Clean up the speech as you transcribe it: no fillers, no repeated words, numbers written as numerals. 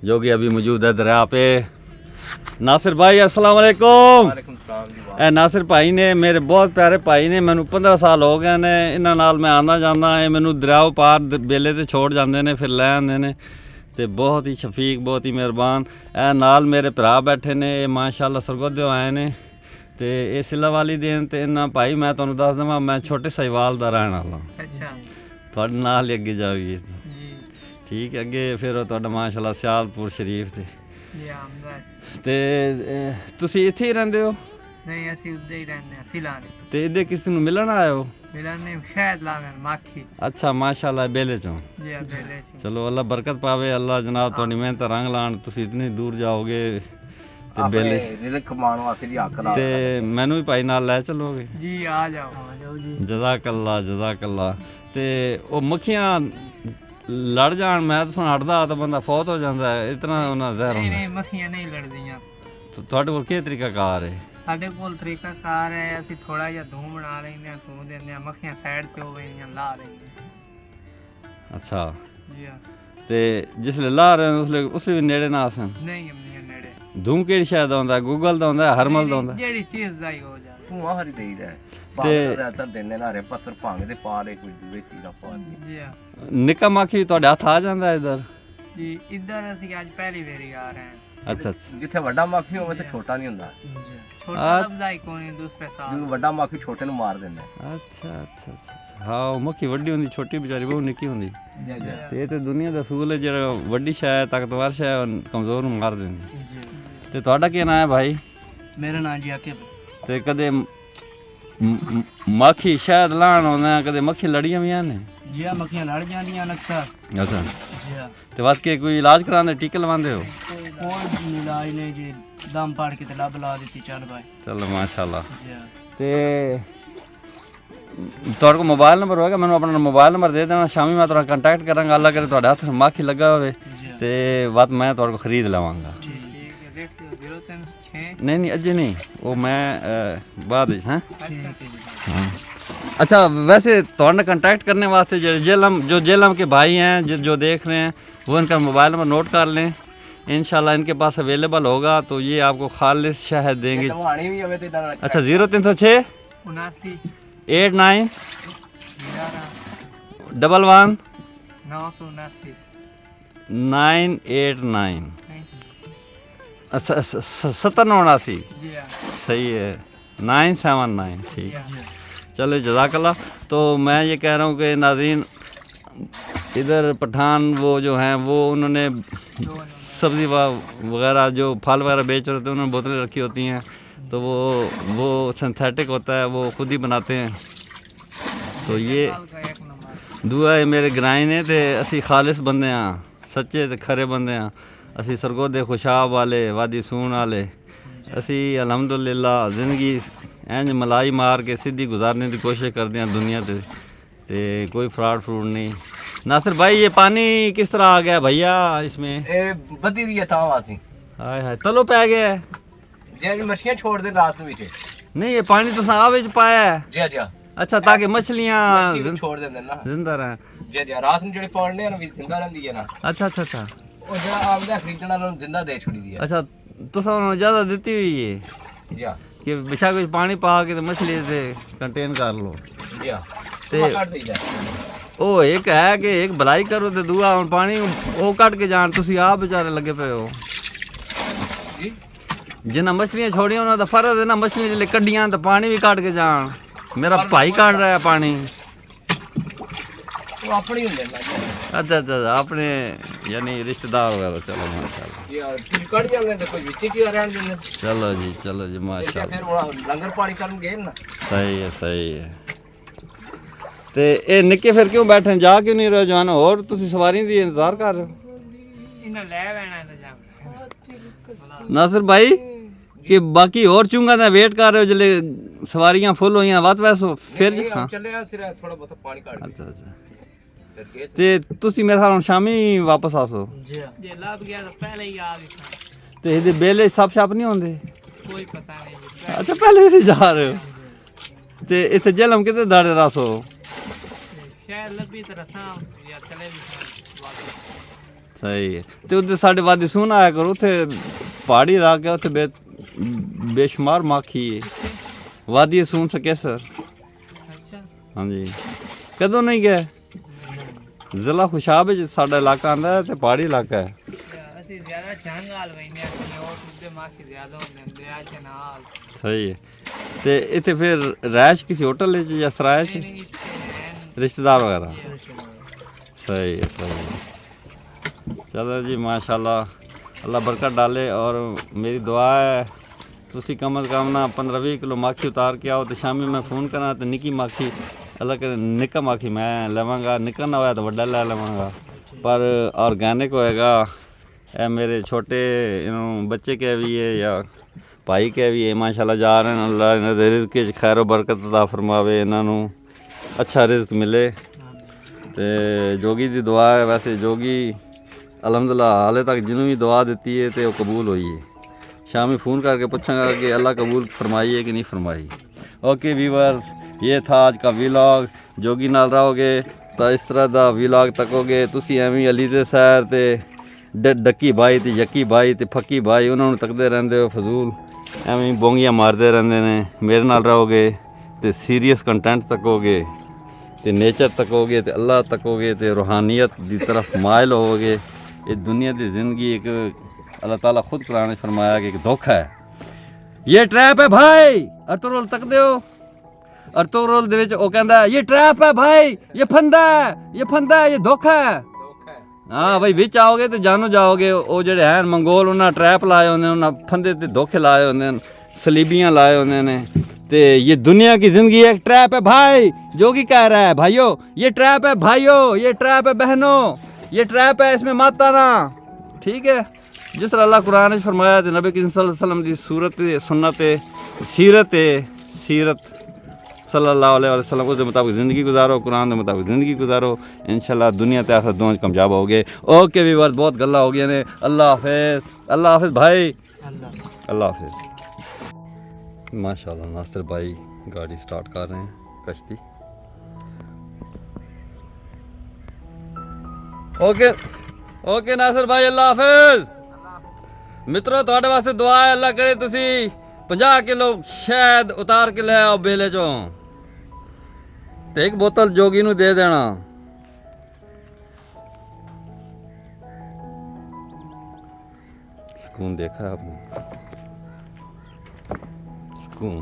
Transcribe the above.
जो कि अभी मौजूद है दरिया पे। नासिर भाई अस्सलाम वालेकुम। ए नासिर भाई ने मेरे बहुत प्यारे भाई ने, मैनू 15 साल हो गए ने इन्हां नाल मैं आना जाना है, मैनू दरियाओ पार बेले ते छोड़ जाते ने फिर लै आंदे ने ते बहुत ही शफीक बहुत ही मेहरबान। ए नाल मेरे भरा बैठे ने, माशाअल्लाह सरगोधे आए ने ते ये सिला वाली देन ते इन्ना भाई मैं तुहानू दस देवां मैं छोटे साहिवाल दा रहण वाला। अच्छा तुहाडे नाल ही अगे जाओगे ठीक है अगे फिर तुहाडा माशाअल्लाह सियालपुर शरीफ ते तुसी इत्थे ही रहिंदे हो? नहीं ਅਸੀਂ ਉੱਦੇ ਹੀ ਰਹਿੰਦੇ ਹਾਂ ਸਿਲਾਂ ਦੇ ਤੇ ਇਹਦੇ ਕਿਸੇ ਨੂੰ ਮਿਲਣ ਆਏ ਹੋ? ਮਿਲਣ ਨੇ ਸ਼ਾਇਦ ਲਾਗਣ ਮਾਖੀ। अच्छा माशाअल्लाह बेले चो ਜੀ ਆ ਬੇਲੇ ਚ। चलो अल्लाह बरकत पावे अल्लाह जनाब तुहाडी मेहनत रंग लाण। तुसी इतनी दूर जाओगे ते बेले रिज़्क कमाने वास्ते जी हक ला ते मैनू भी भाई नाल लै चलोगे? ਜੀ ਆ ਜਾਓ ਜੀ। जज़ाकल्ला ते ओ मक्खियां लड़ जान मैं तो हटदा तो बंदा फौत हो जाता है इतना उन्हें जहर ਨਹੀਂ होंदा। ਨਹੀਂ ਮੱਖੀਆਂ ਨਹੀਂ ਲੜਦੀਆਂ। तो तुहाडे कोल केह् तरीका कार है? ਸਾਡੇ ਕੋਲ ਤਰੀਕਾਕਾਰ ਹੈ, ਅਸੀਂ ਥੋੜਾ ਜਿਹਾ ਧੂੰ ਬਣਾ ਲੈਂਦੇ ਹਾਂ, ਧੂੰ ਦਿੰਦੇ ਹਾਂ, ਮੱਖੀਆਂ ਸਾਈਡ ਤੇ ਹੋ ਗਈਆਂ ਲਾ ਲੈਂਦੇ अच्छा ਜੀ ਆ। ते जिसले ला रहे हो उसले भी नेड़े ना आसन? ਨਹੀਂ ਅੰਮੀਆਂ ਨੇੜੇ धूम केड़ी शायद आंदा गूगल दा आंदा हरमल दा आंदा? ਜਿਹੜੀ ਚੀਜ਼ ਦਾ ਹੀ ਹੋ ਜਾਏ। ਧੂਆਂ ਹਰੀ ਦੇਈਦਾ ਬਾਹਰ ਤਾਂ ਦਿੰਦੇ ਨਾਰੇ ਪੱਥਰ ਭੰਗ ਦੇ ਪਾ ਲੈ ਕੋਈ ਦੂਏ ਚੀਜ਼ਾਂ ਪਾ ਦੇ ਜੀ ਆ निक्का मक्खी तुहाडे हत्थ आ जांदा इधर? ਜੀ ਇੱਧਰ ਅਸੀਂ ਅੱਜ ਪਹਿਲੀ ਵਾਰੀ ਆ ਰਹੇ ਹਾਂ। अच्छा अच्छा ਜਿੱਥੇ ਵੱਡਾ ਮੱਖੀ ਹੋਵੇ ਤੇ ਛੋਟਾ ਨਹੀਂ ਹੁੰਦਾ। ਛੋਟਾ ਲਫ਼ਜ਼ਾ ਹੀ ਕੋਈ ਨਹੀਂ ਦੂਸਰੇ ਸਾਲ ਜਦੋਂ ਵੱਡਾ ਮੱਖੀ ਛੋਟੇ ਨੂੰ ਮਾਰ ਦਿੰਦਾ। अच्छा हाँ मक्खी वड्डी होंदी छोटी बेचारी बहुत निक्की होंदी ਜੀ ਜੀ ते ये ते दुनिया दा असूल है जेह्ड़ा वड्डी शै ताकतवर शै कमज़ोर नूं मार दिंदी। ते तुहाडा केह् नाम है भाई? ਮੇਰਾ ਨਾਮ ਜੀ ਆਕਿਬ। ते कदे मक्खी शहद लाण आਉਂਦੇ ਆ कदे मक्खी लड़ियां भी ने? ਜੀ ਆ ਮੱਖੀਆਂ ਲੜ ਜਾਂਦੀਆਂ ਅਕਸਰ। अच्छा ਜੀ ਆ ते बस के कोई इलाज करांदे टीके लवांदे हो? ਕੋਈ ਇਲਾਜ ਨਹੀਂ ਜੀ, ਦਮ ਪਾੜ ਕੇ ਤੇ ਲੱਭ ਲਾ ਦਿੱਤੀ ਚੱਲ ਬਾਈ। चलो माशाल्लाह। ਜੀ ਆ ते तुहाडे कोल मोबाइल नंबर होएगा? मैनूं अपना मोबाइल नंबर दे देना, शामी मैं तुहाडा कंटैक्ट करांगा। अल्लाह करे तुहाडे हत्थ मक्खी लगा होवे जी ते बात मैं तुहाडे कोल खरीद लवांगा। ਠੀਕ ਹੈ। ਰੇਟ 036 नहीं अजे नहीं वो मैं बाद विच हैं। ਠੀਕ ਹੈ ਜੀ। हाँ अच्छा वैसे तुहाडे कंटैक्ट करने वास्ते जो जेलम के भाई हैं जो देख रहे हैं वो इनका मोबाइल नंबर नोट कर लें। इंशाल्लाह इनके पास अवेलेबल होगा तो ये आपको खालिश शहद देंगे। ਲਵਾਣੀ ਵੀ ਹੋਵੇ ਤੇ ਇਦਾਂ अच्छा 0306 79 89 11 11 979 989 अच्छा 7089 ਜੀ ਆ सही है 979 ठीक है। ਜੀ ਆ। चलो जज़ाकल्लाह। तो मैं ये कह रहा हूँ कि नाज़रीन इधर पठान वो जो हैं वो उन्होंने सब्ज़ी वगैरह जो फल वगैरह बेच रहे थे उन्होंने बोतलें रखी होती हैं तो वो सिंथेटिक होता है, वो खुद ही बनाते हैं। तो ये ਇੱਕ ਨੰਬਰ दुआ है मेरे ग्राएं ने ते असी खालिश बंदे हाँ, सच्चे ते खरे बंदे हाँ। असी सरगोधे खुशाब वाले वादी सून वाले असी अलहमदुलिल्लाह ज़िंदगी इंज मलाई मार के सीधी गुजारने की कोशिश करते हैं दुनिया ते कोई फ्रॉड फ्रूड नहीं। नासिर भाई ये पानी किस तरह आ गया भैया इसमें? ਇਹ ਵਧੀ ਦੀ ਤਾਂ ਵਾਸੀ हाय हाय तलो पै गया है? ਜਿਹੜੇ ਮੱਛੀਆਂ ਛੋੜਦੇ ਰਾਤ ਵਿੱਚ नहीं ये पानी तो साहब विच पाया है? ਜੀ ਜੀ अच्छा ताकि मछलियाँ ਛੋੜ ਦਿੰਦੇ ਨਾ जिंदा रहें। ਜੀ ਜੀ ਰਾਤ ਨੂੰ ਜਿਹੜੇ ਪਾਉਣੇ ਨਾ ਵੀ ਜ਼ਿੰਦਾ ਰਹਿੰਦੀ ਹੈ ਨਾ अच्छा अच्छा अच्छा ਉਹ ਜਿਹੜਾ ਆਉਂਦਾ ਖਰੀਦਣ ਵਾਲਾ ਨੂੰ ਜ਼ਿੰਦਾ ਦੇ ਛੁੜੀ ਦੀ ਹੈ। अच्छा तुसा उन्होंने ज़्यादा दी हुई है ਜੀ कि बिछा कुछ पानी पा के तो मछली से कंटेन कर लो। ਜੀ ਤੇ ਤੇ ਕੱਢ ਦਈਦਾ ਉਹ ਇੱਕ ਹੈ ਕਿ ਇੱਕ ਭਲਾਈ ਕਰੋ ਤੇ ਦੂਆ ਹੁਣ ਪਾਣੀ ਉਹ ਕੱਢ ਕੇ ਜਾਣ। ਤੁਸੀਂ ਆਪ ਵਿਚਾਰੇ ਲੱਗੇ ਪਏ ਹੋ ਜੀ ਜਿਨ੍ਹਾਂ ਮਛਲੀਆਂ ਛੋੜੀਆਂ ਉਹਨਾਂ ਦਾ ਫਰਜ਼ ਹੈ ਨਾ, ਮਛਲੀਆਂ ਜਿਹੜੇ ਕੱਢੀਆਂ ਤਾਂ ਪਾਣੀ ਵੀ ਕੱਢ ਕੇ ਜਾਣ। ਮੇਰਾ ਭਾਈ ਕੱਢ ਰਿਹਾ ਪਾਣੀ। ਉਹ ਆਪਣੀ ਹੁੰਦੇ ਨਾ ਜੀ अच्छा अच्छा अपने यानी रिश्तेदार वगैरह। चलो माशाल्लाह ਜੀ ਤੁਸੀਂ ਕੱਢ ਜਾਂਦੇ ਤੇ ਕੋਈ ਵਿੱਚ ਕੀ ਰਹਿਣ ਦਿੰਦੇ चलो जी ਤੇ माशाल्लाह ਫਿਰ ਉਹ ਲੰਗਰ ਪਾਣੀ ਕਰਨ ਗਏ ਨਾ सही है। ਤੇ ਇਹ ਨਿੱਕੇ ਫਿਰ ਕਿਉਂ ਬੈਠੇ ਨੇ? ਜਾ ਕਿਉਂ ਨਹੀਂ ਰਹੇ ਜਵਾਨ? ਹੋਰ ਤੁਸੀਂ ਸਵਾਰੀ ਦੀ ਇੰਤਜ਼ਾਰ ਕਰ ਰਹੇ ਹੋ? ਇਹਨਾਂ ਲੈ ਵੈਣਾ ਇੰਤਜ਼ਾਮ नासिर भाई कि बाकी और चूंगा दा वेट कर रहे हो जले सवारियां फुल होइयां वत वैसो फिर? हाँ ਚੱਲੇ ਆ ਸਿਰ ਥੋੜਾ ਬਹੁਤ ਪਾਣੀ ਕੱਢ ਕੇ अच्छा अच्छा ਫਿਰ ਗਏ ਤੇ ਤੁਸੀਂ ਮੇਰੇ ਖਿਆਲ ਹੁਣ ਸ਼ਾਮੀ ਵਾਪਸ ਆਸੋ ਜੀ ਜੇ ਲੱਭ ਗਿਆ ਤਾਂ ਪਹਿਲੇ ਹੀ ਆ ਗਿਆ। ਤੇ ਇਹਦੇ ਬੇਲੇ ਸਭ ਛਾਪ ਨਹੀਂ ਹੁੰਦੇ? ਕੋਈ ਪਤਾ ਨਹੀਂ ਜੀ। ਅੱਛਾ ਪਹਿਲੇ ਵੀ ਜਾ ਰਹੇ ਹੋ ਤੇ ਇੱਥੇ ਜਲਮ ਕਿਤੇ ਦਾੜੇ ਰਾਸੋ? ਸ਼ਾਇਦ ਲੱਭੀ ਤਾਂ ਰਸਾਂ ਜਾਂ ਚਲੇ ਵੀ ਵਾਪਸ। ਸਹੀ ਹੈ। ਤੇ ਉੱਧਰ ਸਾਡੇ ਵਾਦੀ ਸੁਣ ਆਇਆ ਕਰੋ, ਉੱਥੇ ਪਹਾੜੀ ਇਲਾਕਾ, ਉੱਥੇ ਬੇਸ਼ੁਮਾਰ ਮਾਖੀ ਹੈ। ਵਾਦੀ ਸੁਣ ਸਕੇ ਸਰ। ਅੱਛਾ। ਹਾਂਜੀ, ਕਦੋਂ ਨਹੀਂ ਗਏ? ਜ਼ਿਲ੍ਹਾ ਖੁਸ਼ਾਬ ਵਿੱਚ ਸਾਡਾ ਇਲਾਕਾ ਆਉਂਦਾ ਹੈ ਤੇ ਪਹਾੜੀ ਇਲਾਕਾ ਹੈ। ਅਸੀਂ ਜ਼ਿਆਦਾ ਜੰਗਾਲ ਵੈਨੇ ਆ, ਨੋਟ ਉੱਤੇ ਮਾਖੀ ਜ਼ਿਆਦਾ ਹੁੰਦੇ ਦਰਿਆ ਚ ਨਾਲ। ਸਹੀ ਹੈ। ਤੇ ਇੱਥੇ ਫਿਰ ਰਹਿਸ਼ ਕਿਸੇ ਹੋਟਲ ਵਿੱਚ ਜਾਂ ਸਰਾਏ 'ਚ ਨਹੀਂ ਇੱਥੇ ਰਿਸ਼ਤੇਦਾਰ ਵਗੈਰਾ? हैं। सही है, सही है। चलो जी माशाल्लाह, अल्लाह बरकत डाले। और मेरी दुआ है तुसी कम अज़ कम ना 15-20 किलो माखी उतार के आओ तो शामी मैं फ़ोन करा तो निक्की माखी अल्लाह करे निक्का माखी मैं लवांगा, निक्का ना होया तो वड्डा ले लवांगा, पर ऑर्गेनिक होएगा। ए मेरे छोटे बच्चे के भी है या भाई के भी है माशाल्लाह जा रहे हैं। अल्लाह इन्हां दे रिज़्क़ च खैर बरकत अता फरमावे, इन्हां नूं अच्छा रिज़्क मिले। ਤੇ ਜੋਗੀ ਦੀ ਦੁਆ ਹੈ। ਵੈਸੇ ਜੋਗੀ ਅਲਹਮਦੁਲਿਲਾ ਹਾਲੇ ਤੱਕ ਜਿਹਨੂੰ ਵੀ ਦੁਆ ਦਿੱਤੀ ਹੈ ਤੇ ਉਹ ਕਬੂਲ ਹੋਈ ਹੈ। ਸ਼ਾਮੀ फ़ोन करके पूछांगा कि अल्लाह कबूल फरमाई है कि नहीं फरमाई। ओके व्यूअर्स, ये था आज का व्लॉग। जोगी नाल रहोगे तो इस तरह का व्लॉग तकोगे। तुसी एवं अली दे सैर ते डक्की भाई ते यक्की भाई ते फक्की भाई उन्होंने तकते रहंदे हो फजूल, एवं बोंगियां मारते रहंदे ने। मेरे नाल रहोगे तो सीरीयस कंटेंट तकोगे, ते नेचर तकोगे, ते अल्लाह तकोगे, ते रूहानियत की तरफ मायल होगे। ये दुनिया की ज़िंदगी एक अल्लाह ताला खुद कुरान में फरमाया कि एक धोखा है, ये ट्रैप है भाई। अर्तुगरुल तकदे हो, अर्तुगरुल दे विच ओ कहंदा ये ट्रैप है भाई, ये फंदा है, ये फंदा है, ये धोखा है। हाँ भाई, विच आओगे तो जानो जाओगे। वो जेड़े हैं मंगोल उन्हें ट्रैप लाए होंगे, उन्हें फंदे ते धोखे लाए होंगे, सलीबियाँ लाए होंगे ने। ते ये दुनिया की ज़िंदगी एक ट्रैप है भाई। जोगी कह रहा है भाइयों ये ट्रैप है, भाइयों ये ट्रैप है, बहनों ये ट्रैप है, इसमें मत आना। ठीक है, जिस तरह अल्लाह कुरान ने फरमाया तो नबी करीम सल्लल्लाहु अलैहि वसल्लम की सूरत सुन्नत सीरत सल्लल्लाहु अलैहि वसल्लम उसके मुताबिक ज़िंदगी गुजारो, कुरान के मुताबिक ज़िंदगी गुजारो। इंशाल्लाह दुनिया ते आखिरत दोनों कामयाब होगे। ओके व्यूअर्स, बहुत गल्ला हो गया ने। अल्लाह हाफिज़, अल्लाह हाफिज़ भाई, अल्लाह हाफिज़। माशाल्लाह नासिर भाई गाड़ी स्टार्ट कर रहे हैं, कश्ती। ओके ओके नासिर भाई, अल्लाह हाफिज़। मित्रों ਤੁਹਾਡੇ ਵਾਸਤੇ दुआ है, अल्लाह करे तुसी 50 किलो शहद उतार के ले आओ बेले चो ते एक बोतल जोगी नू दे देना। सुकून देखा आपने, सुकून।